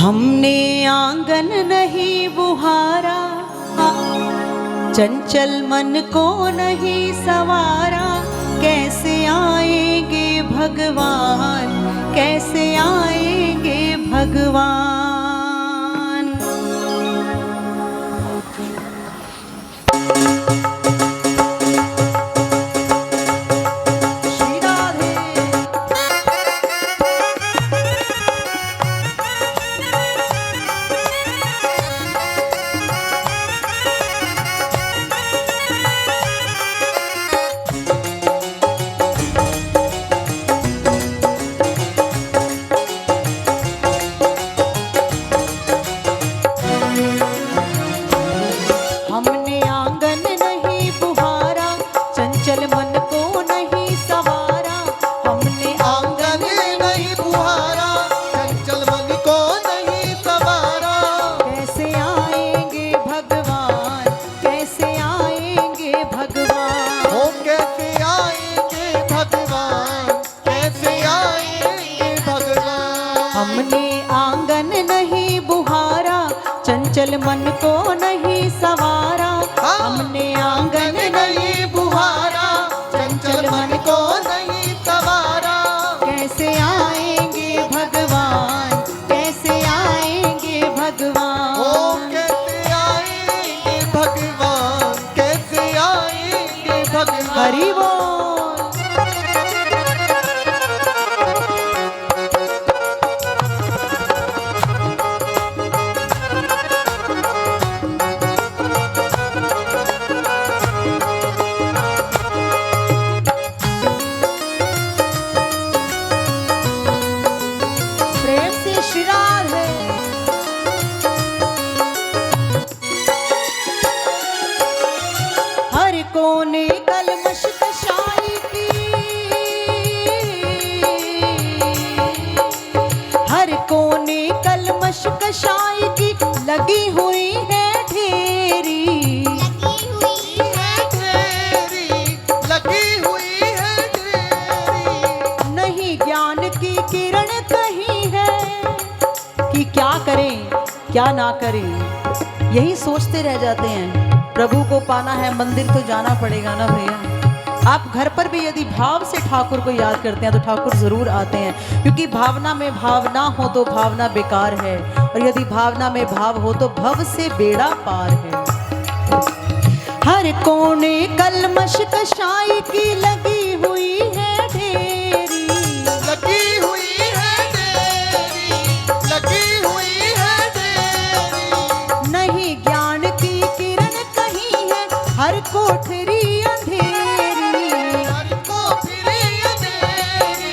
हमने आंगन नहीं बुहारा, चंचल मन को नहीं सवारा, कैसे आएंगे भगवान, कैसे आएंगे भगवान। हमने आंगन नहीं बुहारा, चंचल मन को नहीं सवारा, हमने आंगन नहीं बुहारा, चंचल मन को नहीं सवारा, कैसे आएंगे भगवान, कैसे आएंगे भगवान। ओ कैसे आएंगे भगवान, कैसे आएंगे भगवान। हमने आंगन नहीं बुहारा, चंचल मन को नहीं सवारा, हमने आंगन नहीं बुहारा, चंचल मन को नहीं सवारा, कैसे आएंगे भगवान, कैसे आएंगे भगवान। ओ कैसे आएंगे भगवान, कैसे आएंगे भगवान। हरि बोल। प्रेम से श्री राधे। हर कोने कलमश कशाई की, हर कोने कलमश कशाई की लगी हुई है ढेरी, लगी हुई है ढेरी। नहीं ज्ञान की किरण कहीं है कि क्या करें क्या ना करें, यही सोचते रह जाते हैं। प्रभु को पाना है मंदिर तो जाना पड़ेगा ना भैया। आप घर पर भी यदि भाव से ठाकुर को याद करते हैं तो ठाकुर जरूर आते हैं, क्योंकि भावना में भावना हो तो भावना बेकार है, और यदि भावना में भाव हो तो भव से बेड़ा पार है। हर कोने कलमश कशाई की लगी हुई है ढेरी, लगी हुई है ढेरी, लगी हुई है ढेरी। नहीं ज्ञान की किरण कहीं है, हर कोठरी अंधेरी, हर को फिरे अंधेरी,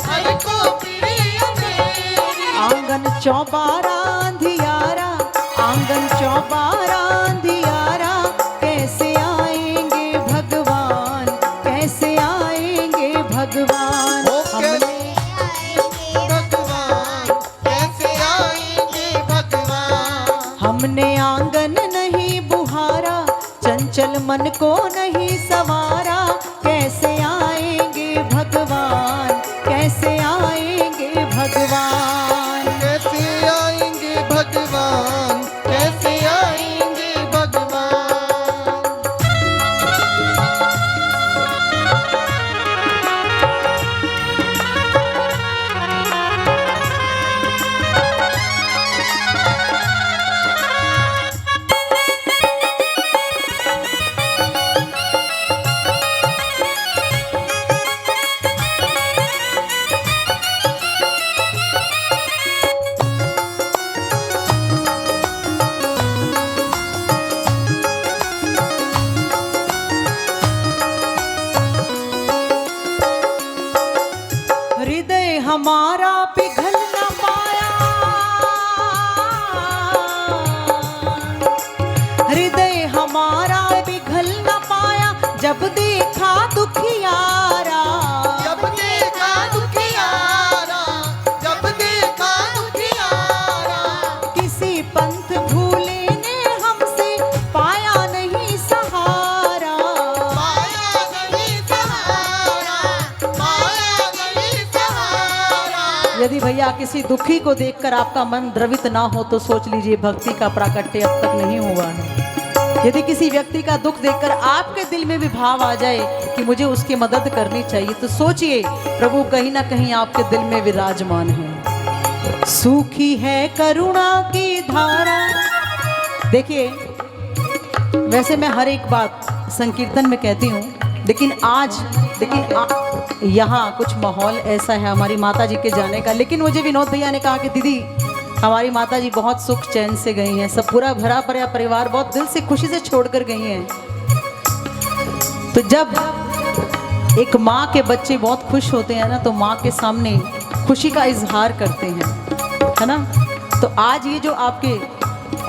हर को फिरे अंधेरी। आंगन चौबारा अंधियारा, आंगन चौबारा अंधियारा, कैसे आएंगे भगवान, कैसे आएंगे भगवान। ओ हमने कैसे भगवान, कैसे आएंगे भगवान। हमने आंगन नहीं बुहारा, चंचल मन को नहीं सवारा, कैसे आएंगे भगवान, कैसे आएंगे भगवान। कैसे आएंगे भगवान, कैसे आएंगे भगवान। भैया किसी दुखी को देखकर आपका मन द्रवित ना हो तो सोच लीजिए भक्ति का प्राकट्य अब तक नहीं हुआ है। यदि किसी व्यक्ति का दुख देखकर आपके दिल में भी भाव आ जाए कि मुझे उसकी मदद करनी चाहिए, तो सोचिए प्रभु कहीं ना कहीं आपके दिल में विराजमान है। सूखी है करुणा की धारा। देखिए, वैसे मैं हर एक बात संकीर्तन में कहती हूँ, लेकिन यहाँ कुछ माहौल ऐसा है हमारी माता जी के जाने का। लेकिन मुझे विनोद भैया ने कहा कि दीदी हमारी माता जी बहुत सुख चैन से गई हैं, सब पूरा भरा भरा परिवार बहुत दिल से खुशी से छोड़कर गई हैं। तो जब एक माँ के बच्चे बहुत खुश होते हैं ना, तो माँ के सामने खुशी का इजहार करते हैं, है ना। तो आज ये जो आपके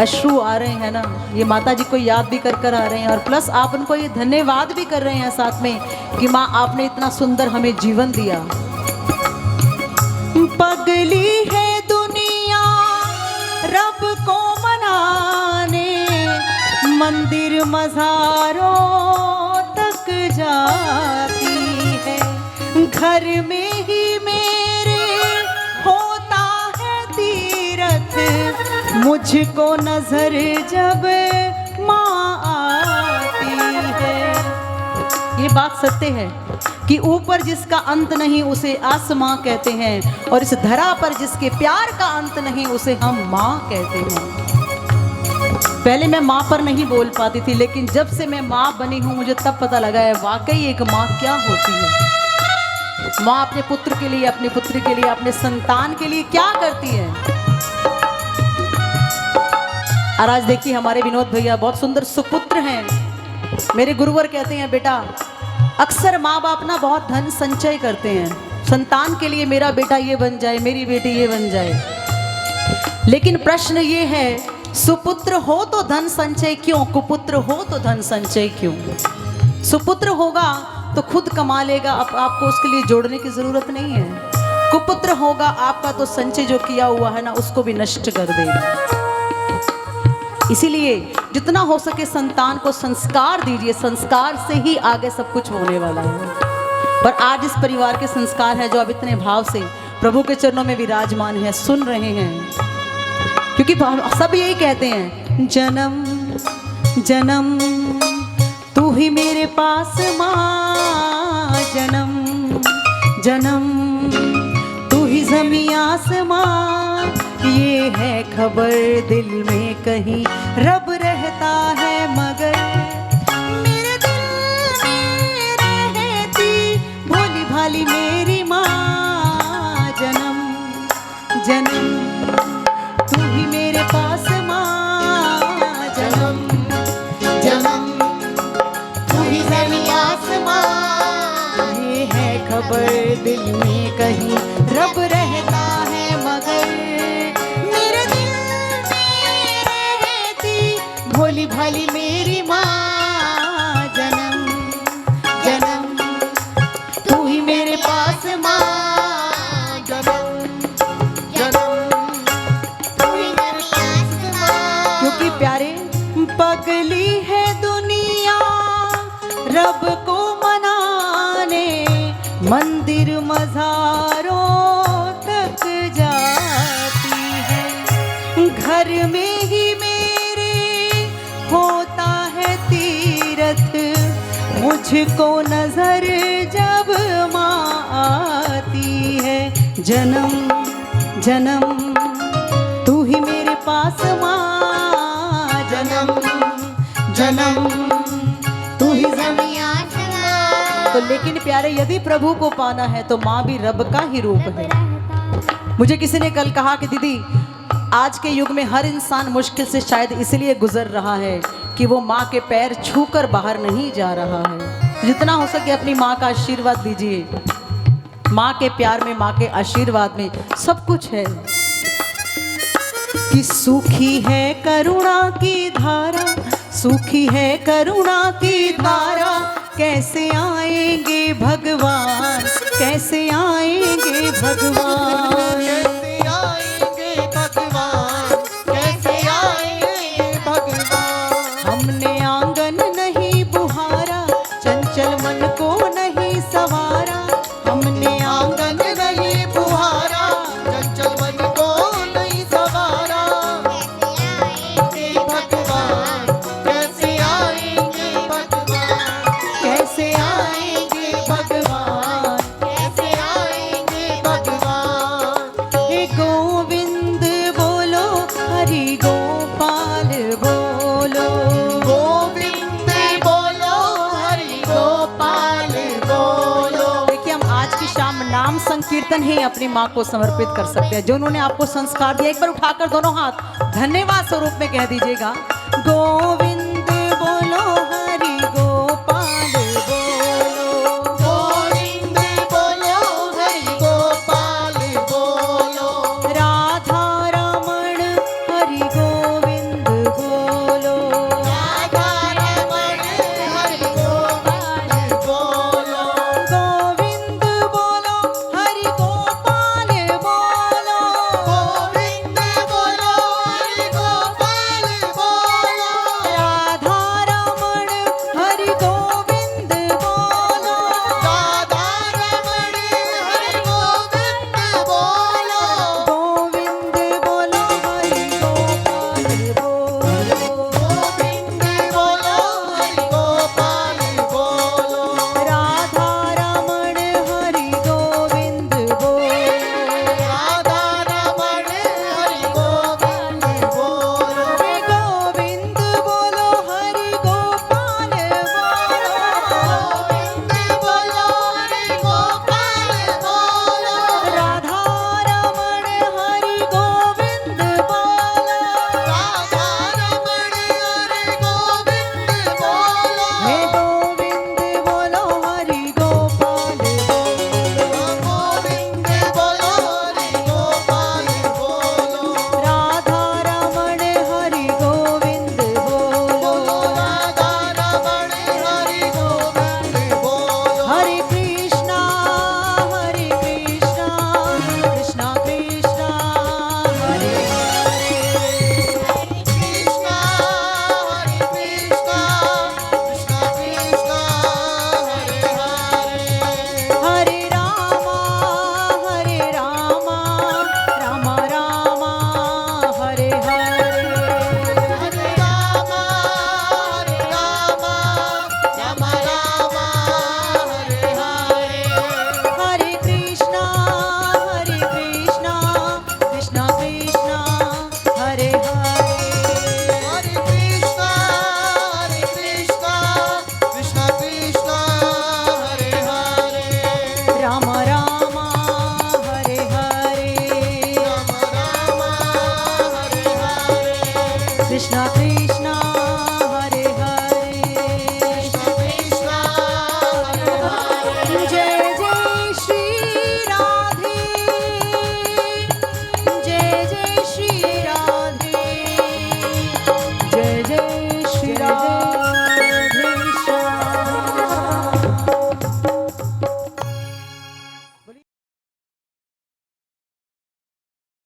अश्रु आ रहे हैं ना, ये माता जी को याद भी कर आ रहे हैं, और प्लस आप उनको ये धन्यवाद भी कर रहे हैं साथ में कि माँ आपने इतना सुंदर हमें जीवन दिया। पगली है दुनिया रब को मनाने, मंदिर मज़ारों तक जाती है, घर में ही मेरे होता है तीरथ, मुझको नजर जब माँ आती है। ये बात सत्य है कि ऊपर जिसका अंत नहीं उसे आसमां कहते हैं, और इस धरा पर जिसके प्यार का अंत नहीं उसे हम माँ कहते हैं। पहले मैं माँ पर नहीं बोल पाती थी, लेकिन जब से मैं माँ बनी हूँ मुझे तब पता लगा है वाकई एक माँ क्या होती है। माँ अपने पुत्र के लिए, अपनी पुत्री के लिए, अपने संतान के लिए क्या करती है। और आज देखिए हमारे विनोद भैया बहुत सुंदर सुपुत्र हैं। मेरे गुरुवर कहते हैं बेटा, अक्सर माँ बाप ना बहुत धन संचय करते हैं संतान के लिए, मेरा बेटा ये बन जाए, मेरी बेटी ये बन जाए। लेकिन प्रश्न ये है, सुपुत्र हो तो धन संचय क्यों, कुपुत्र हो तो धन संचय क्यों। सुपुत्र होगा तो खुद कमा लेगा, अब आपको उसके लिए जोड़ने की जरूरत नहीं है। कुपुत्र होगा आपका तो संचय जो किया हुआ है ना उसको भी नष्ट कर देगा। इसीलिए जितना हो सके संतान को संस्कार दीजिए, संस्कार से ही आगे सब कुछ होने वाला है। पर आज इस परिवार के संस्कार है जो अब इतने भाव से प्रभु के चरणों में विराजमान है, सुन रहे हैं, क्योंकि सब यही कहते हैं, जन्म जन्म तू ही मेरे पास माँ, जन्म जन्म तू ही ज़मीं आसमां, ये है खबर दिल में कहीं रब रहता है मगर मेरे दिल में रहती भोली भाली मेरी माँ। जन्म जन्म तू ही मेरे पास माँ, जन्म जन्म तू ही ज़मीं आसमां, ये है खबर दिल में कहीं रब रहता है मगर भोली भाली मेरी माँ। जन्म जन्म तू ही मेरे पास माँ, जन्म जन्म तू ही मेरे पास माँ। क्योंकि प्यारे पगली है दुनिया रब को मनाने, मंदिर मज़ारों तक जाती है, घर में ही होता है तीरथ, मुझको नजर जब माँ आती है। जन्म जन्म तू ही मेरे पास माँ, जन्म जन्म तू ही ज़मीं आसमां। तो लेकिन प्यारे यदि प्रभु को पाना है तो माँ भी रब का ही रूप है। मुझे किसी ने कल कहा कि दीदी आज के युग में हर इंसान मुश्किल से शायद इसलिए गुजर रहा है कि वो माँ के पैर छूकर बाहर नहीं जा रहा है। जितना हो सके अपनी माँ का आशीर्वाद लीजिए। माँ के प्यार में, माँ के आशीर्वाद में सब कुछ है। कि सूखी है करुणा की धारा, सूखी है करुणा की धारा, कैसे आएंगे भगवान, कैसे आएंगे भगवान, कैसे आएंगे भगवान, कैसे आएंगे भगवान। हमने आंगन नहीं बुहारा, चंचल मन को नहीं सवारा, हमने आंगन नहीं बुहारा, चंचल कीर्तन ही अपनी माँ को समर्पित कर सकते हैं, जो उन्होंने आपको संस्कार दिया। एक बार उठाकर दोनों हाथ धन्यवाद स्वरूप में कह दीजिएगा, गोविंद बोलो हरि गोपाल बोलो, गोविंद बोलो हरि गोपाल बोलो, राधा रमण हरि गोविंद बोलो, राधा रमण हरि गोपाल बोलो, गोविंद बोलो हरि गोपाल बोलो, गोविंद बोलो हरि गोपाल बोलो, राधा रमण हरि गोविंद बोलो, राधा रमण हरि गोविंद बोलो, गोविंद बोलो हरि गोपाल बोलो, गोविंद बोलो हरि गोपाल बोलो, राधा रमण हरि गोविंद बोलो, राधा रमण हरि गोविंद बोलो, गोविंद बोलो हरि गोपाल बोलो, गोविंद बोलो हरि गोपाल बोलो, राधा रमण हरि गोविंद बोलो, राधा रमण हरि गोविंद बोलो, हे गोविंद बोलो हरि गोपाल बोलो, गोविंद बोलो हरि गोपाल बोलो, राधा रमण हरि गोविंद बोलो, राधा रमण हरि गोविंद बोलो, हरे कृष्णा कृष्णा कृष्णा हरे हरे, कृष्णा हरे कृष्णा कृष्णा कृष्णा हरे हरे, हरे रामा राम राम हरे हरे, हरे राम राम राम हरे हरे, हरे कृष्णा कृष्णा कृष्णा हरे हरे, हरे कृष्णा कृष्णा कृष्णा हरे हरे, राम राम हरे हरे, राम राम हरे हरे, कृष्णा